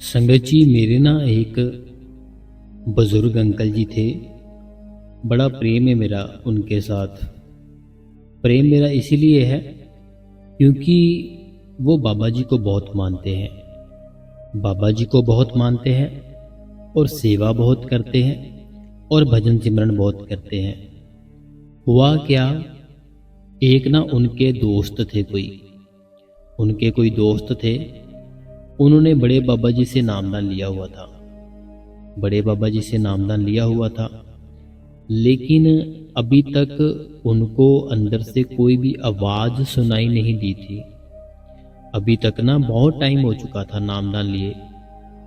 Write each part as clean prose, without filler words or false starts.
संगत जी, मेरे ना एक बुज़ुर्ग अंकल जी थे। बड़ा प्रेम है मेरा उनके साथ। प्रेम मेरा इसीलिए है क्योंकि वो बाबा जी को बहुत मानते हैं। बाबा जी को बहुत मानते हैं और सेवा बहुत करते हैं और भजन सिमरन बहुत करते हैं। हुआ क्या, एक ना उनके दोस्त थे उनके कोई दोस्त थे। उन्होंने बड़े बाबा जी से नामदान लिया हुआ था। बड़े बाबा जी से नामदान लिया हुआ था, लेकिन अभी तक उनको अंदर से कोई भी आवाज़ सुनाई नहीं दी थी। अभी तक ना बहुत टाइम हो चुका था नामदान लिए,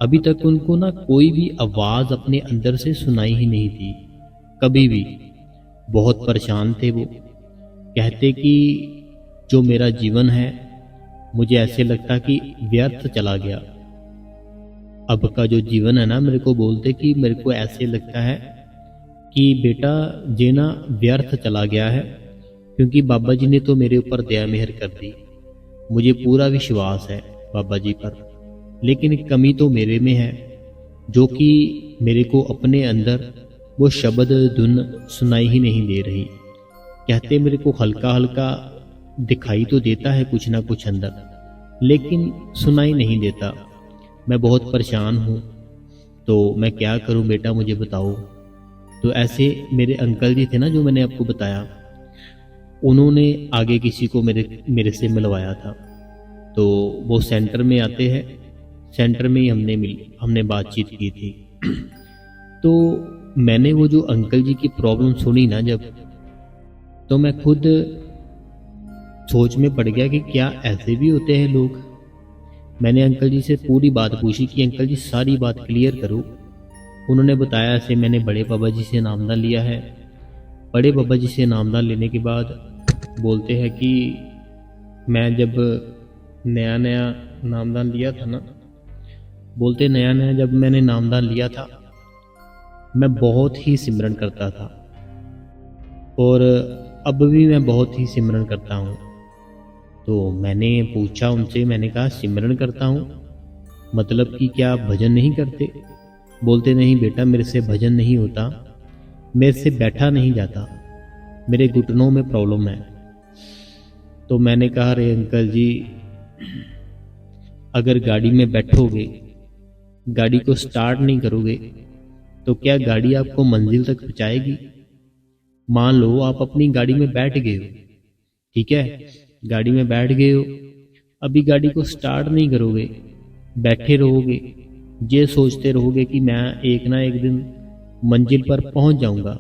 अभी तक उनको ना कोई भी आवाज़ अपने अंदर से सुनाई ही नहीं थी कभी भी। बहुत परेशान थे वो। कहते कि जो मेरा जीवन है, मुझे ऐसे लगता कि व्यर्थ चला गया। अब का जो जीवन है ना, मेरे को बोलते कि मेरे को ऐसे लगता है कि बेटा ये ना व्यर्थ चला गया है, क्योंकि बाबा जी ने तो मेरे ऊपर दया मेहर कर दी। मुझे पूरा विश्वास है बाबा जी पर, लेकिन कमी तो मेरे में है, जो कि मेरे को अपने अंदर वो शब्द धुन सुनाई ही नहीं दे रही। कहते मेरे को हल्का हल्का दिखाई तो देता है कुछ ना कुछ अंदर, लेकिन सुनाई नहीं देता। मैं बहुत परेशान हूँ, तो मैं क्या करूँ बेटा, मुझे बताओ। तो ऐसे मेरे अंकल जी थे ना, जो मैंने आपको बताया, उन्होंने आगे किसी को मेरे से मिलवाया था। तो वो सेंटर में आते हैं, सेंटर में ही हमने बातचीत की थी। तो मैंने वो जो अंकल जी की प्रॉब्लम सुनी ना जब, तो मैं खुद सोच में पड़ गया कि क्या ऐसे भी होते हैं लोग। मैंने अंकल जी से पूरी बात पूछी कि अंकल जी सारी बात क्लियर करो। उन्होंने बताया ऐसे मैंने बड़े बाबा जी से नामदान लिया है। बड़े बाबा जी से नामदान लेने के बाद बोलते हैं कि मैं जब नया नया नामदान लिया था ना, बोलते नया नया जब मैंने नामदान लिया था, मैं बहुत ही सिमरन करता था और अब भी मैं बहुत ही सिमरन करता हूँ। तो मैंने पूछा उनसे, मैंने कहा सिमरन करता हूँ मतलब कि क्या आप भजन नहीं करते? बोलते नहीं बेटा, मेरे से भजन नहीं होता, मेरे से बैठा नहीं जाता, मेरे घुटनों में प्रॉब्लम है। तो मैंने कहा अरे अंकल जी, अगर गाड़ी में बैठोगे, गाड़ी को स्टार्ट नहीं करोगे, तो क्या गाड़ी आपको मंजिल तक पहुंचाएगी? मान लो आप अपनी गाड़ी में बैठ गए हो, ठीक है, गाड़ी में बैठ गए हो, अभी गाड़ी को स्टार्ट नहीं करोगे, बैठे रहोगे, ये सोचते रहोगे कि मैं एक ना एक दिन मंजिल पर पहुंच जाऊंगा,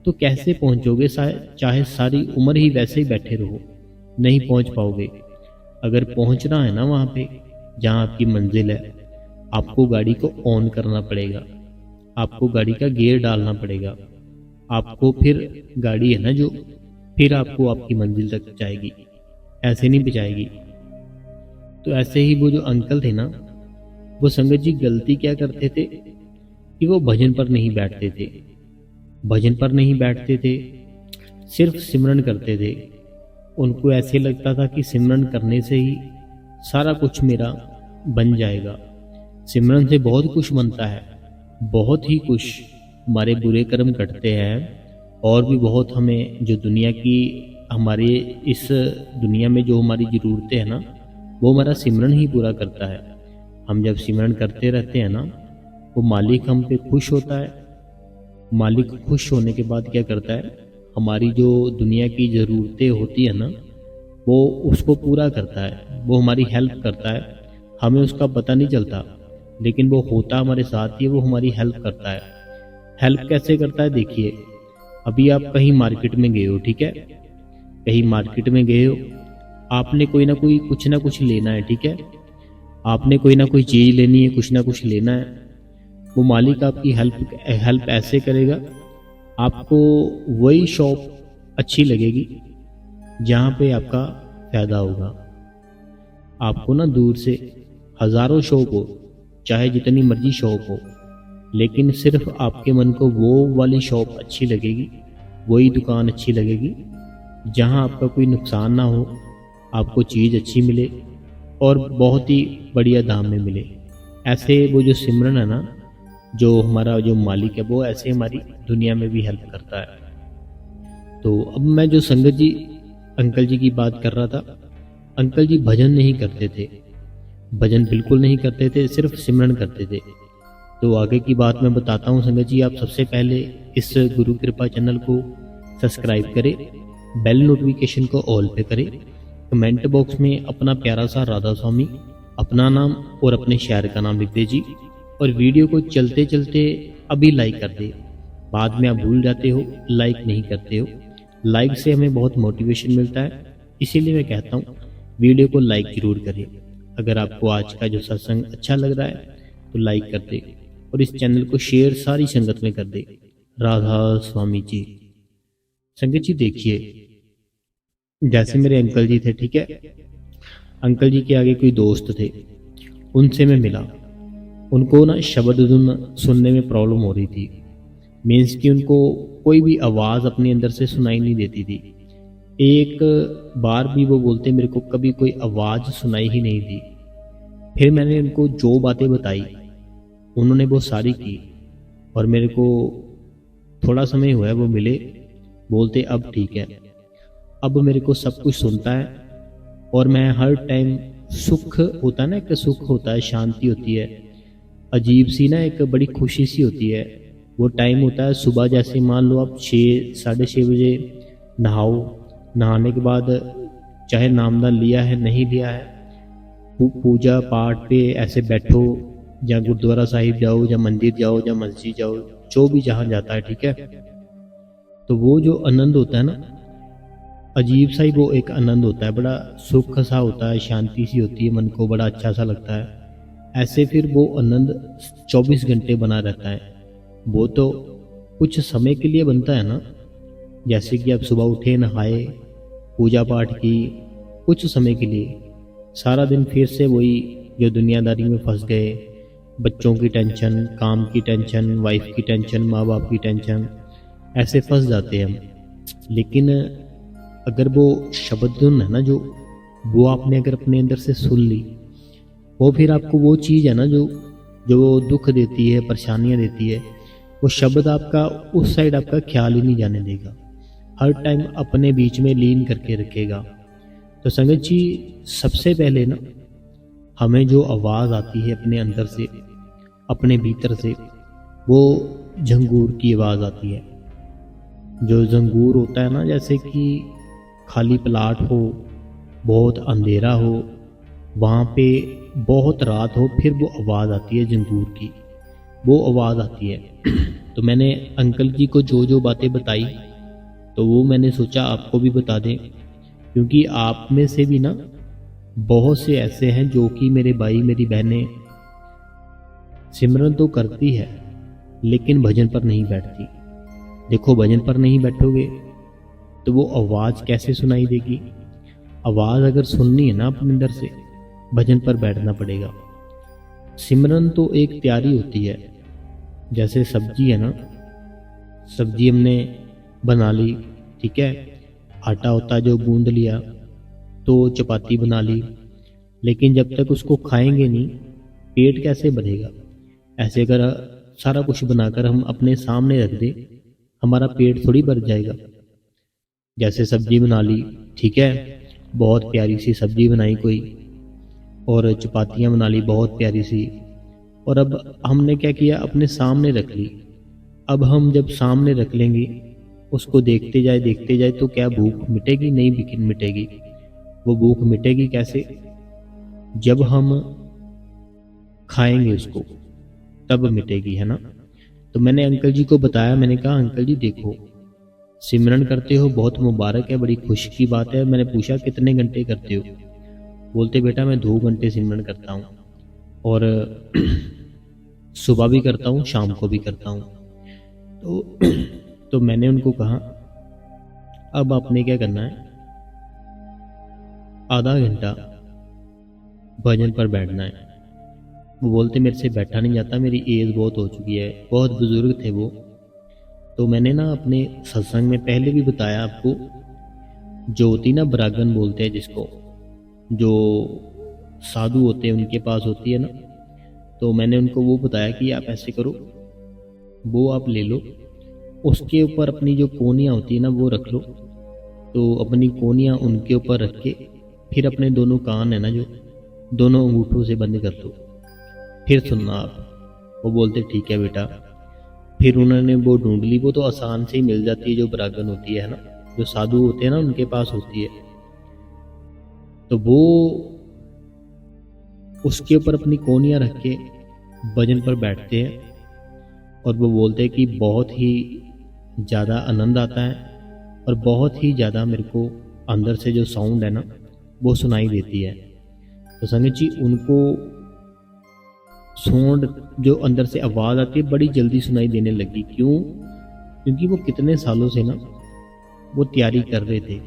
तो कैसे पहुंचोगे? चाहे सारी उम्र ही वैसे ही बैठे रहो, नहीं पहुंच पाओगे। अगर पहुंचना है ना वहां पे जहां आपकी मंजिल है, आपको गाड़ी को ऑन करना पड़ेगा, आपको गाड़ी का गियर डालना पड़ेगा, आपको फिर गाड़ी है ना जो, फिर आपको आपकी मंजिल तक पहुंचाएगी, ऐसे नहीं पहुंचाएगी। तो ऐसे ही वो जो अंकल थे ना, वो संगत जी गलती क्या करते थे कि वो भजन पर नहीं बैठते थे। भजन पर नहीं बैठते थे, सिर्फ सिमरन करते थे। उनको ऐसे लगता था कि सिमरन करने से ही सारा कुछ मेरा बन जाएगा। सिमरन से बहुत कुछ बनता है, बहुत ही कुछ। हमारे बुरे कर्म कटते हैं और भी बहुत हमें जो दुनिया की, हमारे इस दुनिया में जो हमारी ज़रूरतें हैं ना, वो हमारा सिमरन ही पूरा करता है। हम जब सिमरन करते रहते हैं ना, वो मालिक हम पे खुश होता है। मालिक खुश होने के बाद क्या करता है, हमारी जो दुनिया की ज़रूरतें होती है ना, वो उसको पूरा करता है, वो हमारी हेल्प करता है। हमें उसका पता नहीं चलता, लेकिन वो होता हमारे साथ ही, वो हमारी हेल्प करता है। हेल्प कैसे करता है देखिए, अभी आप कहीं मार्केट में गए हो, ठीक है, कहीं मार्केट में गए हो, आपने कोई ना कोई कुछ ना कुछ लेना है, ठीक है, आपने कोई ना कोई चीज़ लेनी है, कुछ ना कुछ लेना है। वो मालिक आपकी हेल्प ऐसे करेगा, आपको वही शॉप अच्छी लगेगी जहाँ पे आपका फ़ायदा होगा। आपको ना दूर से हज़ारों शॉप हो, चाहे जितनी मर्जी शॉप हो, लेकिन सिर्फ आपके मन को वो वाली शॉप अच्छी लगेगी, वही दुकान अच्छी लगेगी जहाँ आपका कोई नुकसान ना हो, आपको चीज़ अच्छी मिले और बहुत ही बढ़िया दाम में मिले। ऐसे वो जो सिमरन है ना, जो हमारा जो मालिक है, वो ऐसे हमारी दुनिया में भी हेल्प करता है। तो अब मैं जो संगत जी अंकल जी की बात कर रहा था, अंकल जी भजन नहीं करते थे, भजन बिल्कुल नहीं करते थे, सिर्फ सिमरन करते थे। तो आगे की बात मैं बताता हूँ संगत जी। आप सबसे पहले इस गुरु कृपा चैनल को सब्सक्राइब करें, बेल नोटिफिकेशन को ऑल पे करें, कमेंट बॉक्स में अपना प्यारा सा राधा स्वामी, अपना नाम और अपने शहर का नाम लिख दीजिए, और वीडियो को चलते चलते अभी लाइक कर दे। बाद में आप भूल जाते हो, लाइक नहीं करते हो। लाइक से हमें बहुत मोटिवेशन मिलता है, इसीलिए मैं कहता हूँ वीडियो को लाइक जरूर करें। अगर आपको आज का जो सत्संग अच्छा लग रहा है तो लाइक कर दे, और इस चैनल को शेयर सारी संगत में कर दे। राधा स्वामी जी। संगत जी देखिए, जैसे मेरे अंकल जी थे, ठीक है, अंकल जी के आगे कोई दोस्त थे, उनसे मैं मिला। उनको ना शब्द धुन सुनने में प्रॉब्लम हो रही थी। मीन्स कि उनको कोई भी आवाज़ अपने अंदर से सुनाई नहीं देती थी। एक बार भी वो बोलते मेरे को कभी कोई आवाज़ सुनाई ही नहीं दी। फिर मैंने उनको जो बातें बताई, उन्होंने वो सारी की, और मेरे को थोड़ा समय हुआ है वो मिले, बोलते अब ठीक है, अब मेरे को सब कुछ सुनता है, और मैं हर टाइम सुख होता है ना, एक सुख होता है, शांति होती है, अजीब सी ना एक बड़ी खुशी सी होती है। वो टाइम होता है सुबह, जैसे मान लो आप 6-6:30 बजे नहाओ, नहाने के बाद चाहे नामदान लिया है नहीं लिया है, पूजा पाठ पे ऐसे बैठो, या गुरुद्वारा साहिब जाओ, या मंदिर जाओ, या मस्जिद जाओ, जो भी जहाँ जाता है, ठीक है। तो वो जो आनंद होता है ना, अजीब सा ही वो एक आनंद होता है, बड़ा सुख सा होता है, शांति सी होती है, मन को बड़ा अच्छा सा लगता है। ऐसे फिर वो आनंद 24 घंटे बना रहता है। वो तो कुछ समय के लिए बनता है ना, जैसे कि आप सुबह उठे, नहाए, पूजा पाठ की, कुछ समय के लिए, सारा दिन फिर से वही जो दुनियादारी में फंस गए, बच्चों की टेंशन, काम की टेंशन, वाइफ की टेंशन, माँ बाप की टेंशन, ऐसे फंस जाते हैं हम। लेकिन अगर वो शब्द धुन है ना, जो वो आपने अगर अपने अंदर से सुन ली, वो फिर आपको वो चीज़ है ना जो जो दुख देती है, परेशानियाँ देती है, वो शब्द आपका उस साइड आपका ख्याल ही नहीं जाने देगा, हर टाइम अपने बीच में लीन करके रखेगा। तो संगत जी, सबसे पहले ना हमें जो आवाज़ आती है अपने अंदर से, अपने भीतर से, वो झंगूर की आवाज़ आती है। जो झंगूर होता है ना, जैसे कि खाली प्लाट हो, बहुत अंधेरा हो, वहाँ पे बहुत रात हो, फिर वो आवाज़ आती है झंगूर की, वो आवाज़ आती है। तो मैंने अंकल जी को जो जो बातें बताई, तो वो मैंने सोचा आपको भी बता दें, क्योंकि आप में से भी ना बहुत से ऐसे हैं जो कि मेरे भाई मेरी बहनें सिमरन तो करती है लेकिन भजन पर नहीं बैठती। देखो, भजन पर नहीं बैठोगे तो वो आवाज़ कैसे सुनाई देगी? आवाज़ अगर सुननी है ना अपने अंदर से, भजन पर बैठना पड़ेगा। सिमरन तो एक तैयारी होती है, जैसे सब्जी है ना, सब्जी हमने बना ली, ठीक है, आटा होता है जो गूंद लिया, तो चपाती बना ली, लेकिन जब तक उसको खाएंगे नहीं, पेट कैसे भरेगा? ऐसे अगर सारा कुछ बनाकर हम अपने सामने रख दे, हमारा पेट थोड़ी भर जाएगा। जैसे सब्जी बना ली, ठीक है, बहुत प्यारी सी सब्जी बनाई कोई, और चपातियाँ बना ली बहुत प्यारी सी, और अब हमने क्या किया, अपने सामने रख ली। अब हम जब सामने रख लेंगे, उसको देखते जाए तो क्या भूख मिटेगी? नहीं मिटेगी। वो भूख मिटेगी कैसे? जब हम खाएंगे उसको, तब मिटेगी, है ना। तो मैंने अंकल जी को बताया, मैंने कहा अंकल जी देखो, सिमरन करते हो, बहुत मुबारक है, बड़ी खुशी की बात है। मैंने पूछा कितने घंटे करते हो? बोलते बेटा मैं 2 घंटे सिमरन करता हूँ, और सुबह भी करता हूँ, शाम को भी करता हूँ। तो मैंने उनको कहा अब आपने क्या करना है, आधा घंटा भजन पर बैठना है। वो बोलते मेरे से बैठा नहीं जाता, मेरी एज बहुत हो चुकी है, बहुत बुजुर्ग थे वो। तो मैंने ना अपने सत्संग में पहले भी बताया आपको, जो होती ना बरागन बोलते हैं जिसको, जो साधु होते हैं उनके पास होती है ना, तो मैंने उनको वो बताया कि आप ऐसे करो, वो आप ले लो, उसके ऊपर अपनी जो कोनियाँ होती है ना वो रख लो। तो अपनी कोनियाँ उनके ऊपर रख के फिर अपने दोनों कान है ना जो दोनों अंगूठों से बंद कर दो, फिर सुनना आप। वो बोलते ठीक है बेटा। फिर उन्होंने वो ढूंढ ली, वो तो आसान से ही मिल जाती है, जो बरागन होती है ना, जो साधु होते हैं ना उनके पास होती है। तो वो उसके ऊपर अपनी कोनियाँ रख के भजन पर बैठते हैं और वो बोलते हैं कि बहुत ही ज़्यादा आनंद आता है और बहुत ही ज़्यादा मेरे को अंदर से जो साउंड है ना वो सुनाई देती है। तो संगत जी, उनको साउंड जो अंदर से आवाज़ आती है बड़ी जल्दी सुनाई देने लगी। क्यों? क्योंकि वो कितने सालों से ना वो तैयारी कर रहे थे,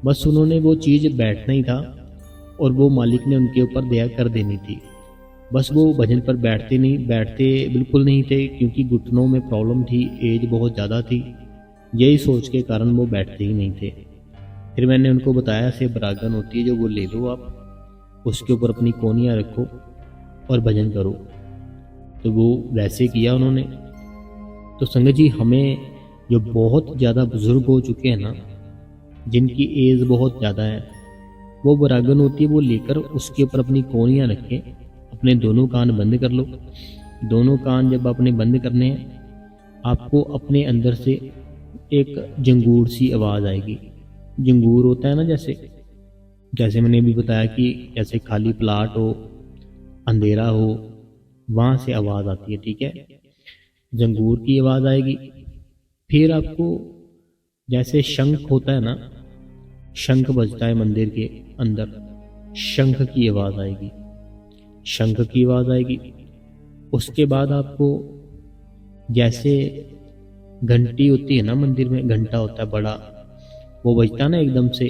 बस उन्होंने वो चीज़ बैठना ही था और वो मालिक ने उनके ऊपर दया कर देनी थी। बस वो भजन पर बैठते बिल्कुल नहीं थे, क्योंकि घुटनों में प्रॉब्लम थी, एज बहुत ज़्यादा थी, यही सोच के कारण वो बैठते ही नहीं थे। फिर मैंने उनको बताया ऐसे बरागन होती है जो वो ले लो आप, उसके ऊपर अपनी कोनियाँ रखो और भजन करो। तो वो वैसे किया उन्होंने। तो संगत जी, हमें जो बहुत ज़्यादा बुजुर्ग हो चुके हैं ना, जिनकी एज बहुत ज़्यादा है, वो बरागन होती है वो लेकर उसके ऊपर अपनी कोनियाँ रख के अपने दोनों कान बंद कर लो। दोनों कान जब आपने बंद करने हैं, आपको अपने अंदर से एक जंगूर सी आवाज़ आएगी। जंगूर होता है ना, जैसे मैंने अभी बताया कि जैसे खाली प्लाट हो, अंधेरा हो, वहाँ से आवाज़ आती है, ठीक है। जंगूर की आवाज़ आएगी। फिर आपको जैसे शंख होता है ना, शंख बजता है मंदिर के अंदर, शंख की आवाज़ आएगी, शंख की आवाज़ आएगी। उसके बाद आपको जैसे घंटी होती है ना, मंदिर में घंटा होता है बड़ा, वो बजता है ना एकदम से,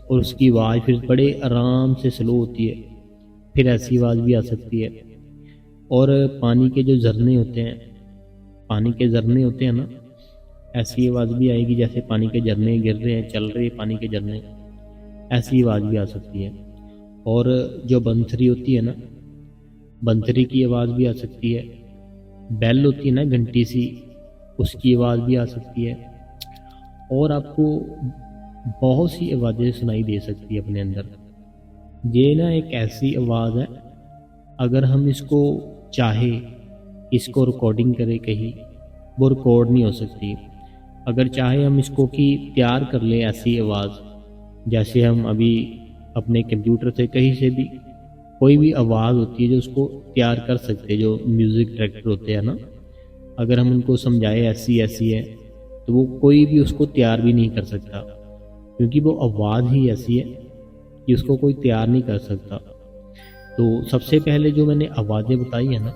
और उसकी आवाज़ फिर बड़े आराम से स्लो होती है। फिर ऐसी आवाज़ भी आ सकती है। और पानी के जो झरने होते हैं, पानी के झरने होते हैं ना, ऐसी आवाज़ भी आएगी, जैसे पानी के झरने गिर रहे हैं, चल रहे पानी के झरने, ऐसी आवाज़ भी आ सकती है। और जो बंसरी होती है ना, बंसरी की आवाज़ भी आ सकती है। बेल होती है ना घंटी सी, उसकी आवाज़ भी आ सकती है। और आपको बहुत सी आवाज़ें सुनाई दे सकती है अपने अंदर। ये ना एक ऐसी आवाज़ है, अगर हम इसको चाहे इसको रिकॉर्डिंग करें कहीं, वो रिकॉर्ड नहीं हो सकती। अगर चाहे हम इसको कि तैयार कर लें ऐसी आवाज़, जैसे हम अभी अपने कंप्यूटर से कहीं से भी कोई भी आवाज़ होती है जो उसको तैयार कर सकते हैं, जो म्यूज़िक डायरेक्टर होते हैं ना, अगर हम उनको समझाए ऐसी ऐसी है, तो वो कोई भी उसको तैयार भी नहीं कर सकता, क्योंकि वो आवाज़ ही ऐसी है कि उसको कोई तैयार नहीं कर सकता। तो सबसे पहले जो मैंने आवाज़ें बताई है ना,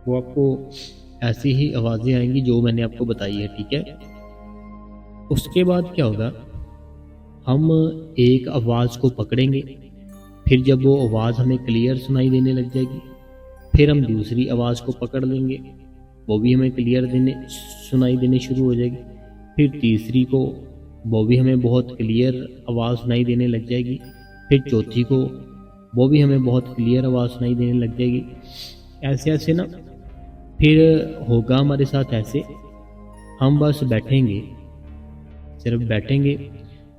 वो आपको ऐसी ही आवाज़ें आएंगी जो मैंने आपको बताई है, ठीक है। उसके बाद क्या होगा, हम एक आवाज़ को पकड़ेंगे, फिर जब वो आवाज़ हमें क्लियर सुनाई देने लग जाएगी, फिर हम दूसरी आवाज़ को पकड़ लेंगे, वो भी हमें क्लियर सुनाई देने शुरू हो जाएगी। फिर तीसरी को, वो भी हमें बहुत क्लियर आवाज़ सुनाई देने लग जाएगी। फिर चौथी को, वो भी हमें बहुत क्लियर आवाज़ सुनाई देने लग जाएगी। ऐसे ऐसे ना फिर होगा हमारे साथ ऐसे। हम बस बैठेंगे, सिर्फ बैठेंगे,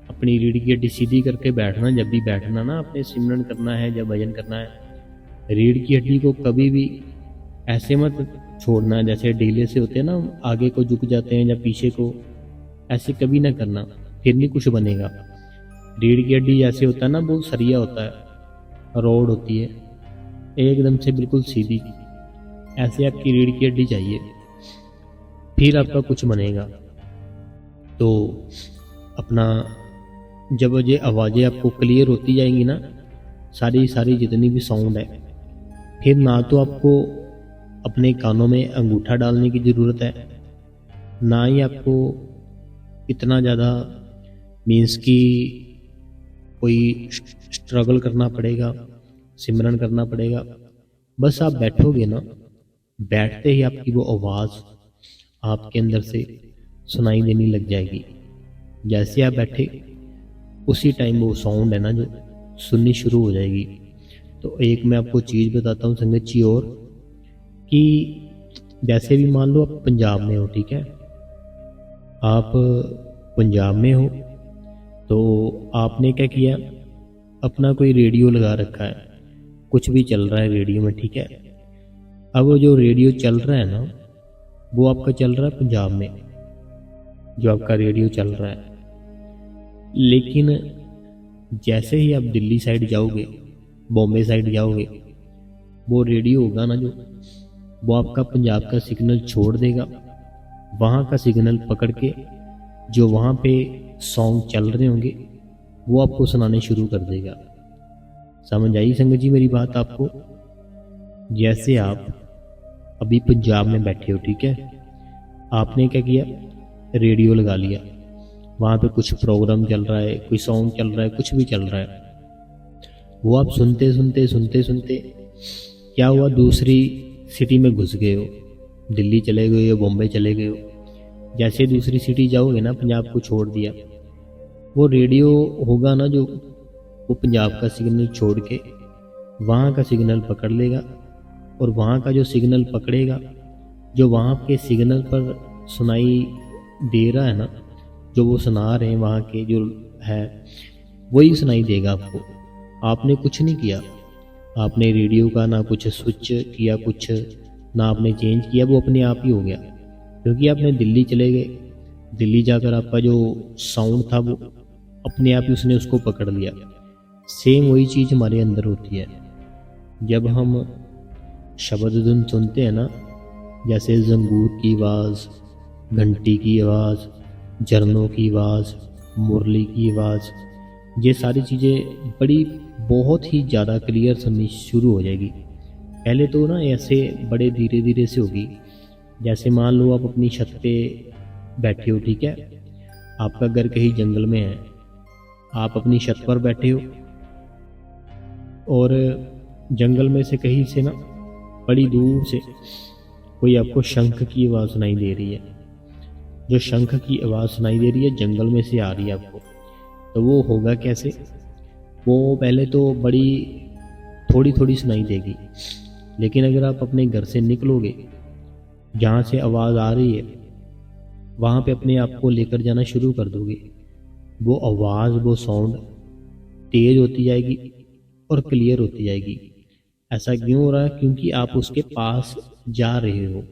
अपनी रीढ़ की हड्डी सीधी करके बैठना। जब भी बैठना ना, अपने सिमरन करना है, जब भजन करना है, रीढ़ की हड्डी को कभी भी ऐसे मत छोड़ना जैसे ढीले से होते हैं ना, आगे को झुक जाते हैं या पीछे को, ऐसे कभी ना करना, फिर नहीं कुछ बनेगा। रीढ़ की हड्डी जैसे होता है ना, वो सरिया होता है, रोड होती है एकदम से बिल्कुल सीधी, ऐसे आपकी रीढ़ की हड्डी चाहिए, फिर आपका कुछ बनेगा। तो अपना जब ये आवाज़ें आपको क्लियर होती जाएंगी ना, सारी सारी जितनी भी साउंड है, फिर ना तो आपको अपने कानों में अंगूठा डालने की ज़रूरत है, ना ही आपको इतना ज़्यादा मीन्स की कोई स्ट्रगल करना पड़ेगा, सिमरन करना पड़ेगा। बस आप बैठोगे ना, बैठते ही आपकी वो आवाज़ आपके अंदर से सुनाई देने लग जाएगी। जैसे आप बैठे उसी टाइम वो साउंड है ना जो सुननी शुरू हो जाएगी। तो एक मैं आपको चीज़ बताता हूँ संगत जी, और कि जैसे भी मान लो आप पंजाब में हो, ठीक है, आप पंजाब में हो तो आपने क्या किया, अपना कोई रेडियो लगा रखा है, कुछ भी चल रहा है रेडियो में, ठीक है। अब वो जो रेडियो चल रहा है ना, वो आपका चल रहा है पंजाब में, जो आपका रेडियो चल रहा है। लेकिन जैसे ही आप दिल्ली साइड जाओगे, बॉम्बे साइड जाओगे, वो रेडियो होगा ना जो, वो आपका पंजाब का सिग्नल छोड़ देगा, वहाँ का सिग्नल पकड़ के जो वहाँ पे सॉन्ग चल रहे होंगे वो आपको सुनाने शुरू कर देगा। समझ आई संगत जी मेरी बात आपको? जैसे आप अभी पंजाब में बैठे हो, ठीक है, आपने क्या किया, रेडियो लगा लिया, वहाँ पे कुछ प्रोग्राम चल रहा है, कोई सॉन्ग चल रहा है, कुछ भी चल रहा है, वो आप सुनते सुनते सुनते सुनते क्या हुआ, दूसरी सिटी में घुस गए हो, दिल्ली चले गए हो, बॉम्बे चले गए हो। जैसे दूसरी सिटी जाओगे ना, पंजाब को छोड़ दिया, वो रेडियो होगा ना जो, वो पंजाब का सिग्नल छोड़ के वहाँ का सिग्नल पकड़ लेगा, और वहाँ का जो सिग्नल पकड़ेगा, जो वहाँ के सिग्नल पर सुनाई दे रहा है ना, जो वो सुना रहे हैं वहाँ के जो है, वही सुनाई देगा आपको। आपने कुछ नहीं किया, आपने रेडियो का ना कुछ स्विच किया, कुछ ना आपने चेंज किया, वो अपने आप ही हो गया, क्योंकि आपने दिल्ली चले गए, दिल्ली जाकर आपका जो साउंड था वो अपने आप ही उसने उसको पकड़ लिया। सेम वही चीज़ हमारे अंदर होती है जब हम शब्द धुन सुनते हैं ना, जैसे जंगूर की आवाज़, घंटी की आवाज़, झरनों की आवाज़, मुरली की आवाज़, ये सारी चीज़ें बड़ी बहुत ही ज़्यादा क्लियर सुननी शुरू हो जाएगी। पहले तो ना ऐसे बड़े धीरे धीरे से होगी। जैसे मान लो आप अपनी छत पे बैठे हो, ठीक है, आपका घर कहीं जंगल में है, आप अपनी छत पर बैठे हो और जंगल में से कहीं से ना बड़ी दूर से कोई आपको शंख की आवाज़ सुनाई दे रही है। जो शंख की आवाज़ सुनाई दे रही है जंगल में से आ रही है आपको, तो वो होगा कैसे, वो पहले तो बड़ी थोड़ी थोड़ी सुनाई देगी, लेकिन अगर आप अपने घर से निकलोगे, जहाँ से आवाज़ आ रही है वहाँ पे अपने आप को लेकर जाना शुरू कर दोगे, वो आवाज़, वो साउंड तेज़ होती जाएगी और क्लियर होती जाएगी। ऐसा क्यों हो रहा है, क्योंकि आप उसके पास जा रहे हो,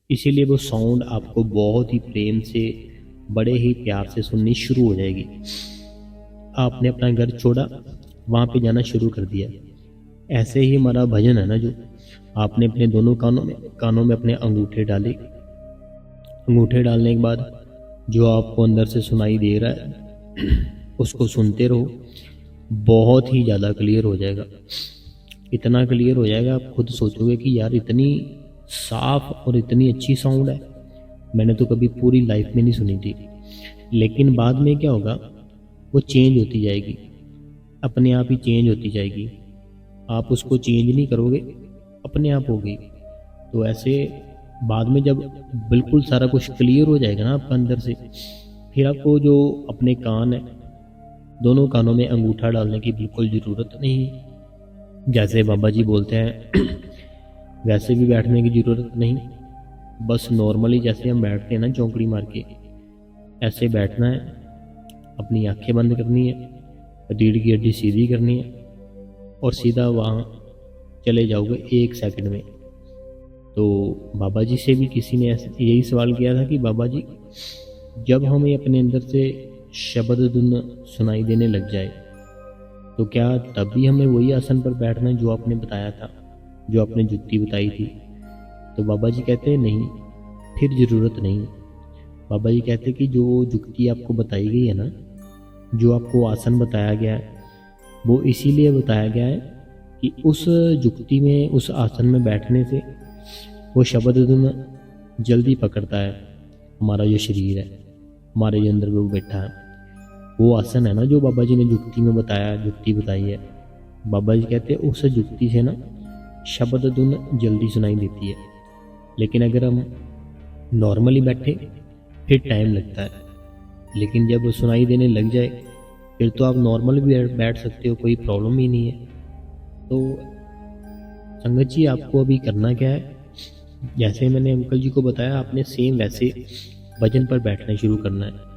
इसीलिए वो साउंड आपको बहुत ही प्रेम से, बड़े ही प्यार से सुननी शुरू हो जाएगी। आपने अपना घर छोड़ा, वहाँ पे जाना शुरू कर दिया। ऐसे ही हमारा भजन है ना जो, आपने अपने दोनों कानों में अपने अंगूठे डाले, अंगूठे डालने के बाद जो आपको अंदर से सुनाई दे रहा है उसको सुनते रहो, बहुत ही ज़्यादा क्लियर हो जाएगा। इतना क्लियर हो जाएगा आप खुद सोचोगे कि यार इतनी साफ और इतनी अच्छी साउंड है, मैंने तो कभी पूरी लाइफ में नहीं सुनी थी। लेकिन बाद में क्या होगा, वो चेंज होती जाएगी, अपने आप ही चेंज होती जाएगी, आप उसको चेंज नहीं करोगे, अपने आप होगी। तो ऐसे बाद में जब बिल्कुल सारा कुछ क्लियर हो जाएगा ना आपका अंदर से, फिर आपको जो अपने कान है, दोनों कानों में अंगूठा डालने की बिल्कुल ज़रूरत नहीं। जैसे बाबा जी बोलते हैं वैसे भी बैठने की ज़रूरत नहीं, बस नॉर्मली जैसे हम बैठते हैं ना चौंकड़ी मार के, ऐसे बैठना है, अपनी आंखें बंद करनी है, रीढ़ की हड्डी सीधी करनी है और सीधा वहाँ चले जाओगे 1 सेकंड में। तो बाबा जी से भी किसी ने यही सवाल किया था कि बाबा जी जब हमें अपने अंदर से शब्द धुन सुनाई देने लग जाए तो क्या तब भी हमें वही आसन पर बैठना है जो आपने बताया था, जो आपने जुक्ति बताई थी? तो बाबा जी कहते हैं नहीं, फिर ज़रूरत नहीं। बाबा जी कहते कि जो जुक्ति आपको बताई गई है ना, जो आपको आसन बताया गया है, वो इसीलिए बताया गया है कि उस जुक्ति में, उस आसन में बैठने से वो शब्द धुन जल्दी पकड़ता है। हमारा जो शरीर है, हमारे अंदर वो बैठा है, वो आसन है ना जो बाबा जी ने जुक्ति में बताया, जुक्ति बताई है, बाबा जी कहते हैं उस जुक्ति से ना शब्द धुन जल्दी सुनाई देती है। लेकिन अगर हम नॉर्मली बैठे फिर टाइम लगता है, लेकिन जब सुनाई देने लग जाए फिर तो आप नॉर्मल भी बैठ सकते हो, कोई प्रॉब्लम ही नहीं है। तो संगत जी आपको अभी करना क्या है, जैसे मैंने अंकल जी को बताया, आपने सेम वैसे भजन पर बैठना शुरू करना है।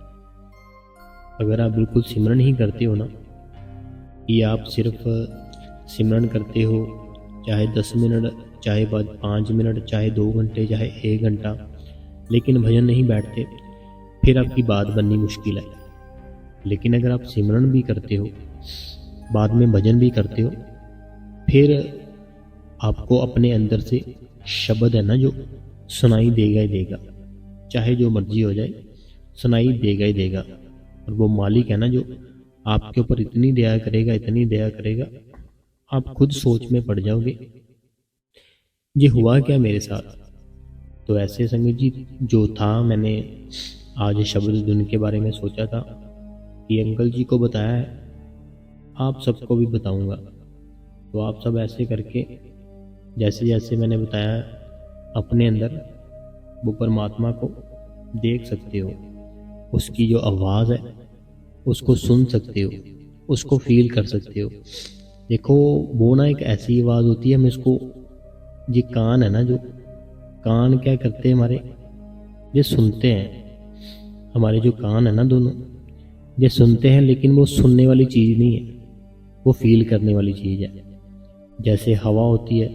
अगर आप बिल्कुल सिमरन ही करते हो ना, कि आप सिर्फ सिमरन करते हो, चाहे 10 मिनट, चाहे 5 मिनट, चाहे 2 घंटे, चाहे 1 घंटा, लेकिन भजन नहीं बैठते, फिर आपकी बात बननी मुश्किल है। लेकिन अगर आप सिमरन भी करते हो, बाद में भजन भी करते हो, फिर आपको अपने अंदर से शब्द है ना जो, सुनाई देगा ही देगा, चाहे जो मर्जी हो जाए, सुनाई देगा ही देगा। और वो मालिक है ना जो आपके ऊपर इतनी दया करेगा, इतनी दया करेगा, आप खुद सोच में पड़ जाओगे ये हुआ क्या मेरे साथ। तो ऐसे संगत जी जो था, मैंने आज शब्द धुन के बारे में सोचा था कि अंकल जी को बताया है, आप सबको भी बताऊंगा। तो आप सब ऐसे करके, जैसे जैसे मैंने बताया, अपने अंदर वो परमात्मा को देख सकते हो, उसकी जो आवाज़ है उसको सुन सकते हो, उसको फील कर सकते हो। देखो वो ना एक ऐसी आवाज़ होती है, हम इसको, ये कान है ना जो, कान क्या करते हैं हमारे, ये सुनते हैं। हमारे जो कान है ना दोनों, ये सुनते हैं, लेकिन वो सुनने वाली चीज़ नहीं है, वो फील करने वाली चीज़ है। जैसे हवा होती है,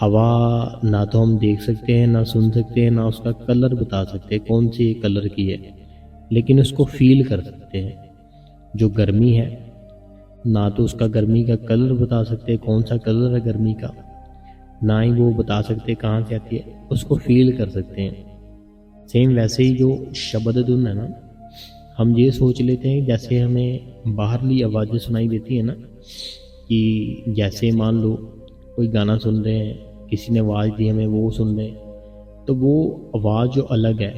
हवा ना तो हम देख सकते हैं, ना सुन सकते हैं, ना उसका कलर बता सकते हैं कौन सी कलर की है, लेकिन उसको फील कर सकते हैं। जो गर्मी है, ना तो उसका गर्मी का कलर बता सकते कौन सा कलर है गर्मी का, ना ही वो बता सकते कहाँ से आती है, उसको फील कर सकते हैं। सेम वैसे ही जो शब्द धुन है ना, हम ये सोच लेते हैं जैसे हमें बाहरली आवाज़ें सुनाई देती है ना, कि जैसे मान लो कोई गाना सुन रहे हैं, किसी ने आवाज़ दी हमें, वो सुन रहे हैं, तो वो आवाज़ जो अलग है,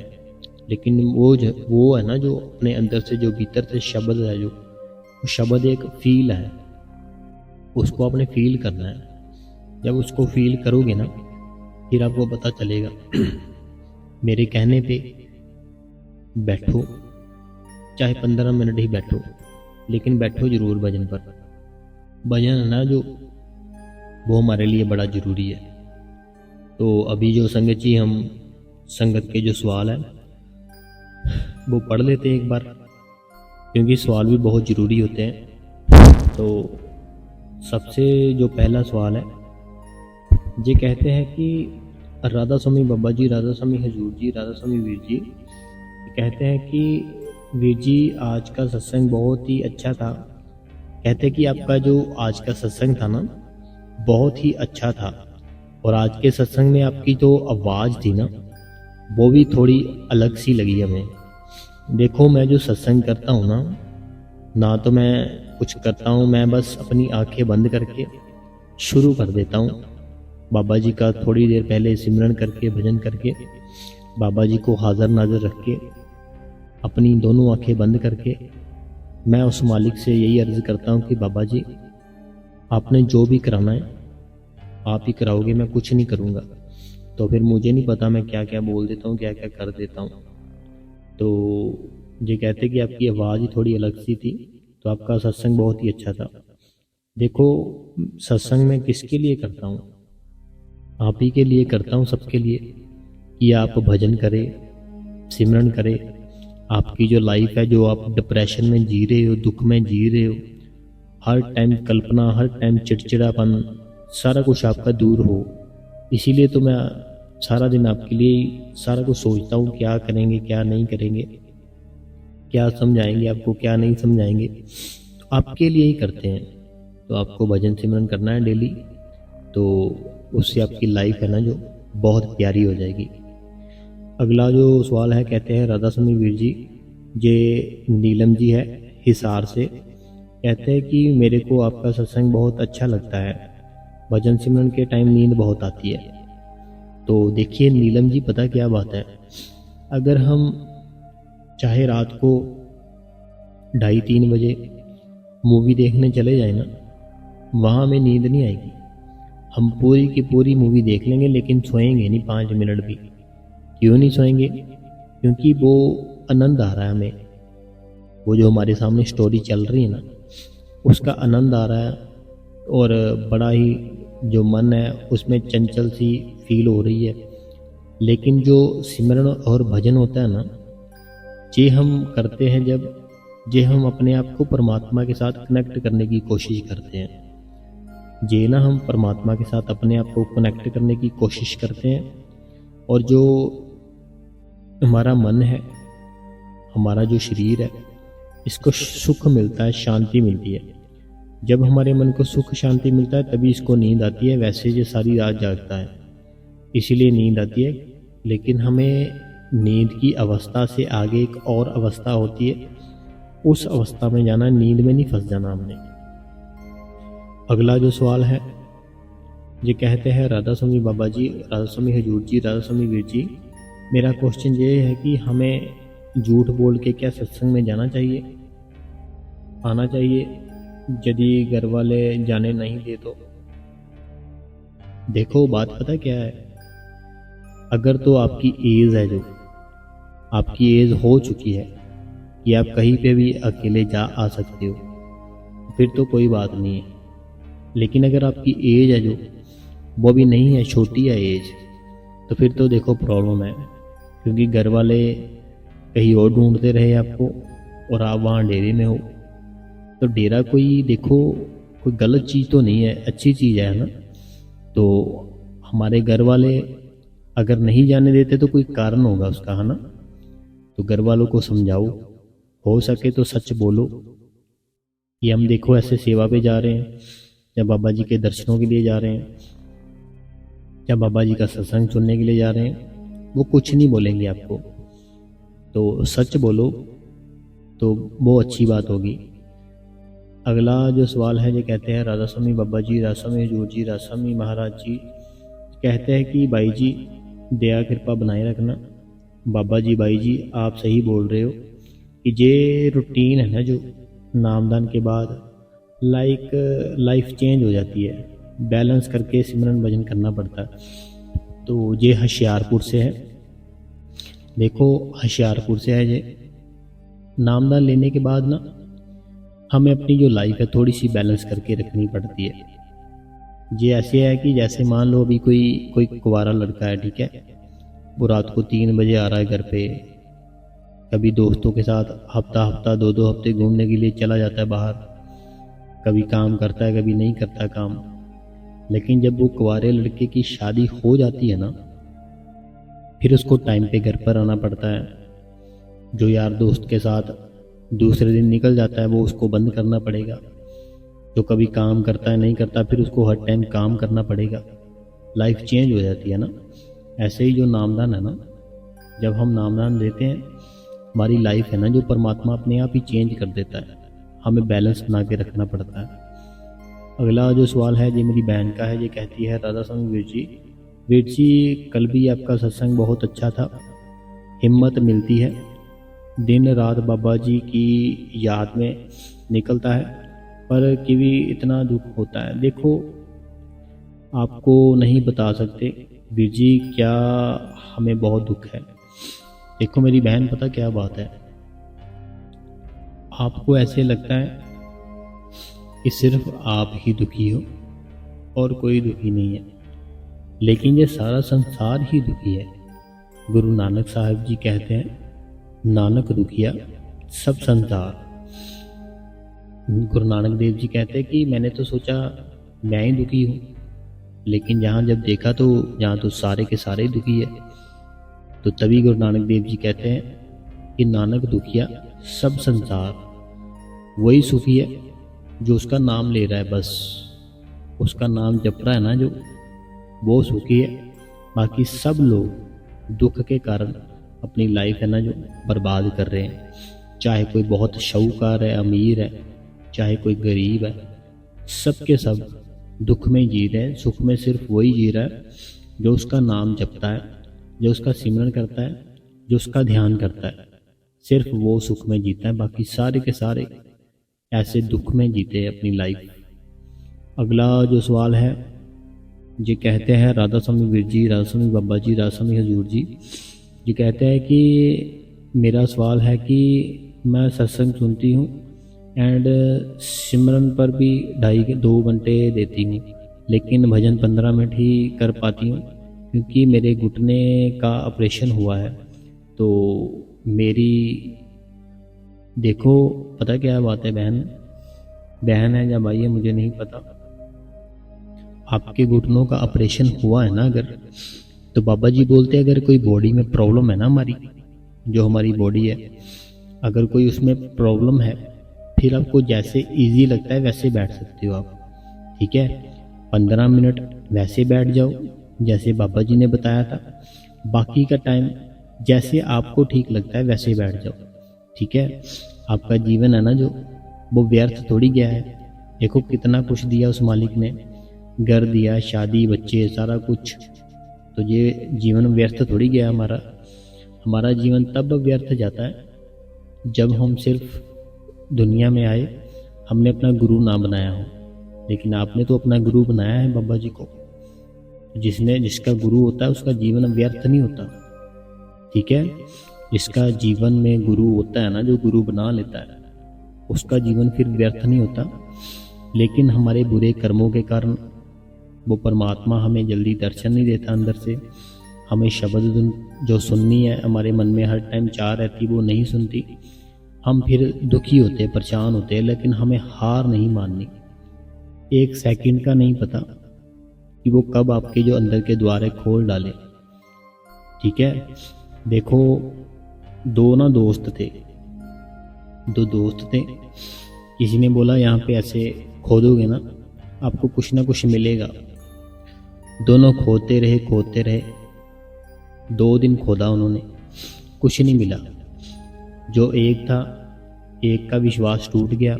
लेकिन वो है ना जो अपने अंदर से, जो भीतर से शब्द है, जो वो शब्द एक फील है, उसको आपने फील करना है। जब उसको फील करोगे ना, फिर आपको पता चलेगा। मेरे कहने पे बैठो, चाहे 15 मिनट ही बैठो, लेकिन बैठो ज़रूर भजन पर। भजन है ना जो, वो हमारे लिए बड़ा ज़रूरी है। तो अभी जो संगत जी, हम संगत के जो सवाल है वो पढ़ लेते हैं एक बार, क्योंकि सवाल भी बहुत ज़रूरी होते हैं। तो सबसे जो पहला सवाल है, ये कहते हैं कि राधा स्वामी बाबा जी, राधा स्वामी हजूर जी, राधा स्वामी वीर जी कहते हैं कि वीर जी आज का सत्संग बहुत ही अच्छा था। कहते कि आपका जो आज का सत्संग था ना, बहुत ही अच्छा था, और आज के सत्संग में आपकी जो आवाज़ थी ना, वो भी थोड़ी अलग सी लगी हमें। देखो मैं जो सत्संग करता हूँ ना तो मैं कुछ करता हूँ, मैं बस अपनी आंखें बंद करके शुरू कर देता हूँ। बाबा जी का थोड़ी देर पहले सिमरन करके, भजन करके, बाबा जी को हाज़र नाज़र रख के, अपनी दोनों आंखें बंद करके, मैं उस मालिक से यही अर्ज़ करता हूँ कि बाबा जी आपने जो भी कराना है आप ही कराओगे, मैं कुछ नहीं करूँगा। तो फिर मुझे नहीं पता मैं क्या क्या बोल देता हूँ, क्या क्या कर देता हूँ। तो ये कहते कि आपकी आवाज़ ही थोड़ी अलग सी थी, तो आपका सत्संग बहुत ही अच्छा था। देखो सत्संग मैं किसके लिए करता हूँ, आप ही के लिए करता हूँ, सबके लिए, कि आप भजन करें, सिमरन करें। आपकी जो लाइफ है, जो आप डिप्रेशन में जी रहे हो, दुख में जी रहे हो, हर टाइम कल्पना, हर टाइम चिड़चिड़ापन, सारा कुछ आपका दूर हो। इसीलिए तो मैं सारा दिन आपके लिए सारा कुछ सोचता हूँ, क्या करेंगे क्या नहीं करेंगे, क्या समझाएंगे आपको क्या नहीं समझाएंगे, तो आपके लिए ही करते हैं। तो आपको भजन सिमरन करना है डेली, तो उससे आपकी लाइफ है ना जो, बहुत प्यारी हो जाएगी। अगला जो सवाल है, कहते हैं राधा स्वामी वीर जी, ये नीलम जी है हिसार से, कहते हैं कि मेरे को आपका सत्संग बहुत अच्छा लगता है, भजन सिमरन के टाइम नींद बहुत आती है। तो देखिए नीलम जी, पता क्या बात है, अगर हम चाहे रात को 2:30-3 बजे मूवी देखने चले जाए ना, वहाँ हमें नींद नहीं आएगी, हम पूरी की पूरी मूवी देख लेंगे, लेकिन सोएंगे नहीं 5 मिनट भी। क्यों नहीं सोएंगे? क्योंकि वो आनंद आ रहा है हमें, वो जो हमारे सामने स्टोरी चल रही है ना, उसका आनंद आ रहा है, और बड़ा ही जो मन है उसमें चंचल सी फील हो रही है। लेकिन जो सिमरन और भजन होता है ना, ये हम करते हैं जब जे हम अपने आप को परमात्मा के साथ कनेक्ट करने की कोशिश करते हैं। जे ना हम परमात्मा के साथ अपने आप को कनेक्ट करने की कोशिश करते हैं, और जो हमारा मन है, हमारा जो शरीर है, इसको सुख मिलता है, शांति मिलती है। जब हमारे मन को सुख शांति मिलता है तभी इसको नींद आती है। वैसे ये सारी रात जागता है, इसीलिए नींद आती है। लेकिन हमें नींद की अवस्था से आगे एक और अवस्था होती है, उस अवस्था में जाना, नींद में नहीं फंस जाना हमने। अगला जो सवाल है, ये कहते हैं राधा स्वामी बाबा जी, राधा स्वामी हजूर जी, राधा स्वामी वीर जी, मेरा क्वेश्चन ये है कि हमें झूठ बोल के क्या सत्संग में जाना चाहिए, आना चाहिए, यदि घर वाले जाने नहीं दे तो? देखो बात पता क्या है, अगर तो आपकी एज है, जो आपकी एज हो चुकी है कि आप कहीं पे भी अकेले जा आ सकते हो, फिर तो कोई बात नहीं है। लेकिन अगर आपकी एज है जो वो भी नहीं है, छोटी है एज, तो फिर तो देखो प्रॉब्लम है, क्योंकि घर वाले कहीं और ढूंढते रहे आपको और आप वहाँ डेरे में हो। तो डेरा कोई देखो कोई गलत चीज़ तो नहीं है, अच्छी चीज़ है ना। तो हमारे घर वाले अगर नहीं जाने देते तो कोई कारण होगा उसका, है ना। तो घर वालों को समझाओ, हो सके तो सच बोलो कि हम देखो ऐसे सेवा पे जा रहे हैं, या बाबा जी के दर्शनों के लिए जा रहे हैं, या बाबा जी का सत्संग सुनने के लिए जा रहे हैं। वो कुछ नहीं बोलेंगे आपको, तो सच बोलो तो वो अच्छी बात होगी। अगला जो सवाल है, ये कहते हैं राधा स्वामी बाबा जी, राधा स्वामी हजूर जी, राधा स्वामी महाराज जी, कहते हैं कि भाई जी दया कृपा बनाए रखना। बाबा जी भाई जी आप सही बोल रहे हो कि ये रूटीन है ना, जो नामदान के बाद लाइफ चेंज हो जाती है, बैलेंस करके सिमरन भजन करना पड़ता है। तो ये होशियारपुर से है, देखो होशियारपुर से है। ये नामदान लेने के बाद ना हमें अपनी जो लाइफ है थोड़ी सी बैलेंस करके रखनी पड़ती है। ये ऐसे है कि जैसे मान लो अभी कोई कुंवारा लड़का है, ठीक है, वो रात को 3 बजे आ रहा है घर पे, कभी दोस्तों के साथ हफ्ता 2 हफ्ते घूमने के लिए चला जाता है बाहर, कभी काम करता है कभी नहीं करता काम। लेकिन जब वो कुंवारे लड़के की शादी हो जाती है ना, फिर उसको टाइम पे घर पर आना पड़ता है। जो यार दोस्त के साथ दूसरे दिन निकल जाता है वो उसको बंद करना पड़ेगा। जो कभी काम करता है नहीं करता, फिर उसको हर टाइम काम करना पड़ेगा। लाइफ चेंज हो जाती है ना। ऐसे ही जो नामदान है ना, जब हम नामदान देते हैं, हमारी लाइफ है ना जो परमात्मा अपने आप ही चेंज कर देता है, हमें बैलेंस बना के रखना पड़ता है। अगला जो सवाल है ये मेरी बहन का है, ये कहती है राधा स्वामी वीर जी कल भी आपका सत्संग बहुत अच्छा था, हिम्मत मिलती है, दिन रात बाबा जी की याद में निकलता है, पर कभी इतना दुख होता है। देखो आपको नहीं बता सकते वीर जी क्या हमें बहुत दुख है। देखो मेरी बहन, पता क्या बात है, आपको ऐसे लगता है कि सिर्फ आप ही दुखी हो और कोई दुखी नहीं है, लेकिन ये सारा संसार ही दुखी है। गुरु नानक साहब जी कहते हैं, नानक दुखिया सब संसार। गुरु नानक देव जी कहते हैं कि मैंने तो सोचा मैं ही दुखी हूँ, लेकिन जहाँ जब देखा तो यहाँ तो सारे के सारे दुखी है। तो तभी गुरु नानक देव जी कहते हैं कि नानक दुखिया सब संसार। वही सुखी है जो उसका नाम ले रहा है, बस उसका नाम जप रहा है ना, जो वो सुखी है। बाकी सब लोग दुख के कारण अपनी लाइफ है ना जो बर्बाद कर रहे हैं। चाहे कोई बहुत शाहूकार है, अमीर है, चाहे कोई गरीब है, सब के सब दुख में जी रहे हैं। सुख में सिर्फ वही जी रहा है जो उसका नाम जपता है, जो उसका सिमरन करता है, जो उसका ध्यान करता है, सिर्फ वो सुख में जीता है। बाकी सारे के सारे ऐसे दुख में जीते हैं अपनी लाइफ। अगला जो सवाल है, ये कहते हैं राधा स्वामी वीर जी, राधा स्वामी बाबा जी, राधा स्वामी हजूर जी, ये कहते हैं कि मेरा सवाल है कि मैं सत्संग सुनती हूँ एंड सिमरन पर भी 2.5 घंटे देती हूँ, लेकिन भजन 15 मिनट ही कर पाती हूँ, क्योंकि मेरे घुटने का ऑपरेशन हुआ है। तो मेरी देखो, पता क्या बात है, बहन है या भाई है मुझे नहीं पता, आपके घुटनों का ऑपरेशन हुआ है ना अगर, तो बाबा जी बोलते हैं अगर कोई बॉडी में प्रॉब्लम है ना, हमारी जो हमारी बॉडी है, अगर कोई उसमें प्रॉब्लम है, फिर आपको जैसे इजी लगता है वैसे बैठ सकते हो आप। ठीक है, 15 मिनट वैसे बैठ जाओ जैसे बाबा जी ने बताया था, बाकी का टाइम जैसे आपको ठीक लगता है वैसे बैठ जाओ। ठीक है, आपका जीवन है ना जो, वो व्यर्थ थोड़ी गया है। देखो कितना कुछ दिया उस मालिक ने, घर दिया, शादी, बच्चे, सारा कुछ। तो ये जीवन व्यर्थ थोड़ी गया हमारा। हमारा जीवन तब व्यर्थ जाता है जब हम सिर्फ दुनिया में आए, हमने अपना गुरु ना बनाया हो। लेकिन आपने तो अपना गुरु बनाया है बाबा जी को। जिसका गुरु होता है उसका जीवन व्यर्थ नहीं होता। ठीक है, जिसका जीवन में गुरु होता है ना, जो गुरु बना लेता है, उसका जीवन फिर व्यर्थ नहीं होता। लेकिन हमारे बुरे कर्मों के कारण वो परमात्मा हमें जल्दी दर्शन नहीं देता अंदर से। हमें शब्द जो सुननी है, हमारे मन में हर टाइम चाह रहती, वो नहीं सुनती। हम फिर दुखी होते, परेशान होते, लेकिन हमें हार नहीं माननी। एक सेकंड का नहीं पता कि वो कब आपके जो अंदर के द्वारे खोल डाले। ठीक है, देखो दो दोस्त थे, किसी ने बोला यहाँ पे ऐसे खोदोगे ना आपको कुछ ना कुछ मिलेगा। दोनों खोदते रहे, 2 दिन खोदा उन्होंने, कुछ नहीं मिला। जो एक था, एक का विश्वास टूट गया,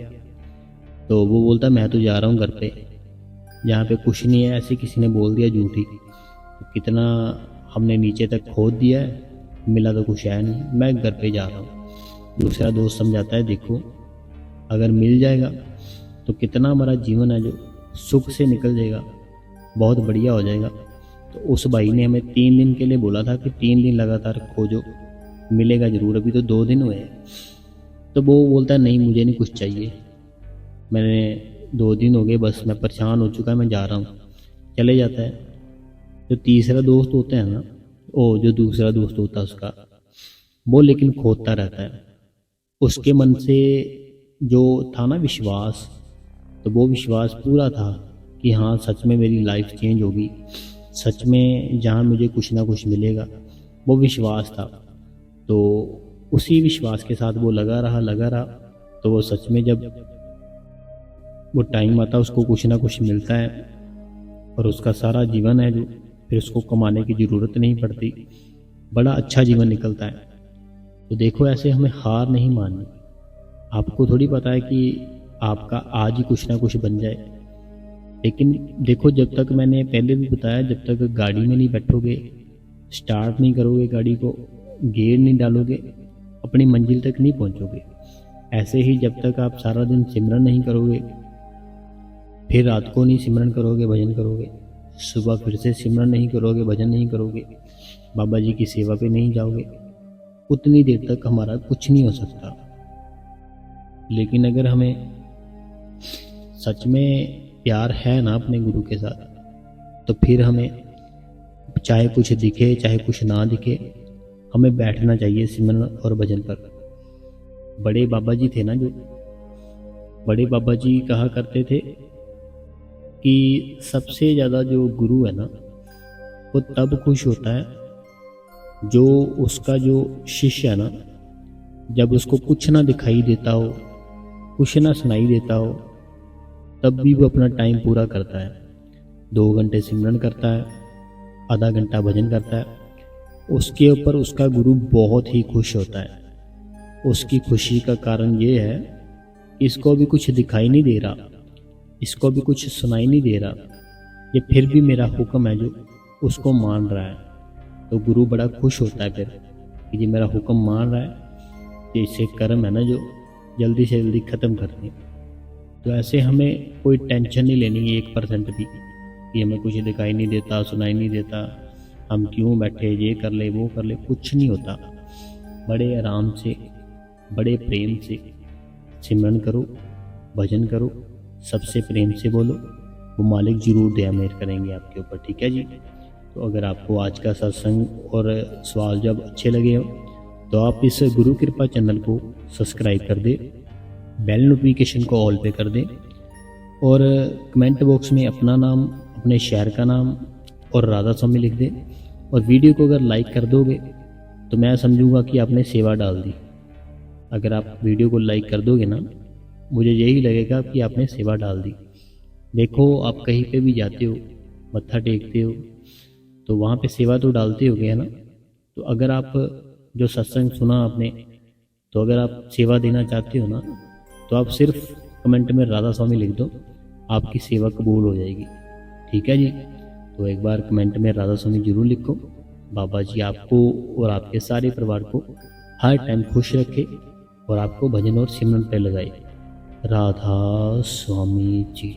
तो वो बोलता मैं तो जा रहा हूँ घर पे, यहाँ पे कुछ नहीं है, ऐसे किसी ने बोल दिया झूठी। तो कितना हमने नीचे तक खोद दिया है, मिला तो कुछ है नहीं, मैं घर पे जा रहा हूँ। दूसरा दोस्त समझाता है देखो अगर मिल जाएगा तो कितना हमारा जीवन है जो सुख से निकल जाएगा, बहुत बढ़िया हो जाएगा। तो उस भाई ने हमें 3 दिन के लिए बोला था कि 3 दिन लगातार खोजो, मिलेगा ज़रूर, अभी तो 2 दिन हुए हैं। तो वो बोलता है नहीं मुझे नहीं कुछ चाहिए, मैंने 2 दिन हो गए, बस मैं परेशान हो चुका है, मैं जा रहा हूँ, चले जाता है। जो तीसरा दोस्त होता है ना, जो दूसरा दोस्त होता है उसका, वो लेकिन खोदता रहता है। उसके मन से जो था ना विश्वास, तो वो विश्वास पूरा था कि हाँ सच में मेरी लाइफ चेंज होगी, सच में जहाँ मुझे कुछ ना कुछ मिलेगा, वो विश्वास था। तो उसी विश्वास के साथ वो लगा रहा। तो वो सच में जब वो टाइम आता उसको कुछ ना कुछ मिलता है, और उसका सारा जीवन है जो, फिर उसको कमाने की ज़रूरत नहीं पड़ती, बड़ा अच्छा जीवन निकलता है। तो देखो ऐसे हमें हार नहीं माननी। आपको थोड़ी पता है कि आपका आज ही कुछ ना कुछ बन जाए, लेकिन देखो जब तक, मैंने पहले भी बताया, जब तक गाड़ी में नहीं बैठोगे, स्टार्ट नहीं करोगे गाड़ी को, गियर नहीं डालोगे, अपनी मंजिल तक नहीं पहुंचोगे। ऐसे ही जब तक आप सारा दिन सिमरन नहीं करोगे, फिर रात को नहीं सिमरन करोगे, भजन करोगे, सुबह फिर से सिमरन नहीं करोगे, भजन नहीं करोगे, बाबा जी की सेवा पे नहीं जाओगे, उतनी देर तक हमारा कुछ नहीं हो सकता। लेकिन अगर हमें सच में प्यार है ना अपने गुरु के साथ, तो फिर हमें चाहे कुछ दिखे चाहे कुछ ना दिखे, हमें बैठना चाहिए सिमरन और भजन पर। बड़े बाबा जी थे ना, जो बड़े बाबा जी कहा करते थे कि सबसे ज़्यादा जो गुरु है ना, वो तब खुश होता है जो उसका जो शिष्य है ना, जब उसको कुछ ना दिखाई देता हो, कुछ ना सुनाई देता हो, तब भी वो अपना टाइम पूरा करता है। 2 घंटे सिमरन करता है, आधा घंटा भजन करता है। उसके ऊपर उसका गुरु बहुत ही खुश होता है। उसकी खुशी का कारण ये है, इसको भी कुछ दिखाई नहीं दे रहा, इसको भी कुछ सुनाई नहीं दे रहा, ये फिर भी मेरा हुक्म है जो उसको मान रहा है। तो गुरु बड़ा खुश होता है फिर कि ये मेरा हुक्म मान रहा है, कि इससे कर्म है ना जो जल्दी से जल्दी ख़त्म कर दें। तो ऐसे हमें कोई टेंशन नहीं लेनी है 1% भी कि हमें कुछ दिखाई नहीं देता, सुनाई नहीं देता, हम क्यों बैठे, ये कर ले वो कर ले, कुछ नहीं होता। बड़े आराम से, बड़े प्रेम से सिमरन करो, भजन करो, सबसे प्रेम से बोलो, वो मालिक ज़रूर दया मेहर करेंगे आपके ऊपर। ठीक है जी। तो अगर आपको आज का सत्संग और सवाल जवाब अच्छे लगे हो तो आप इस गुरु कृपा चैनल को सब्सक्राइब कर दें, बेल नोटिफिकेशन को ऑल पे कर दें और कमेंट बॉक्स में अपना नाम, अपने शहर का नाम और राधा स्वामी लिख दें। और वीडियो को अगर लाइक कर दोगे तो मैं समझूंगा कि आपने सेवा डाल दी। अगर आप वीडियो को लाइक कर दोगे ना, मुझे यही लगेगा कि आपने सेवा डाल दी। देखो, आप कहीं पे भी जाते हो, मत्था टेकते हो, तो वहाँ पे सेवा तो डालते होगे, है ना। तो अगर आप जो सत्संग सुना आपने, तो अगर आप सेवा देना चाहते हो ना, तो आप सिर्फ कमेंट में राधा स्वामी लिख दो, आपकी सेवा कबूल हो जाएगी। ठीक है जी। तो एक बार कमेंट में राधा स्वामी जरूर लिखो। बाबा जी आपको और आपके सारे परिवार को हर टाइम खुश रखे और आपको भजन और सिमरन पे लगाए। राधा स्वामी जी।